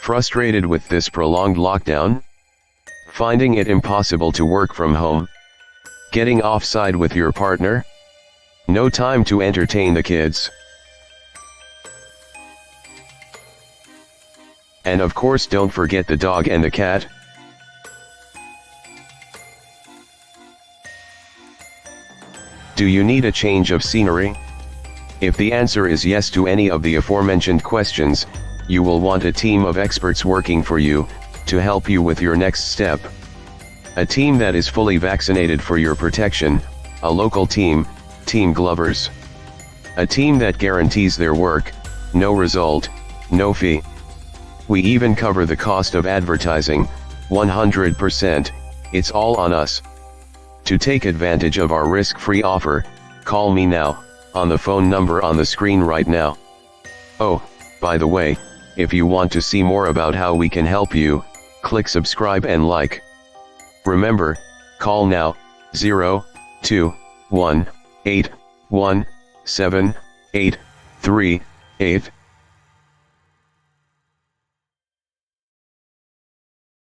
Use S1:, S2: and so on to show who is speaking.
S1: Frustrated with this prolonged lockdown? Finding it impossible to work from home? Getting offside with your partner? No time to entertain the kids? And of course, don't forget the dog and the cat. Do you need a change of scenery? If the answer is yes to any of the aforementioned questions, you will want a team of experts working for you, to help you with your next step. A team that is fully vaccinated for your protection, a local team, Team Glovers. A team that guarantees their work, no result, no fee. We even cover the cost of advertising, 100%, it's all on us. To take advantage of our risk-free offer, call me now, on the phone number on the screen right now. Oh, by the way, if you want to see more about how we can help you, click subscribe and like. Remember, call now, 021817838.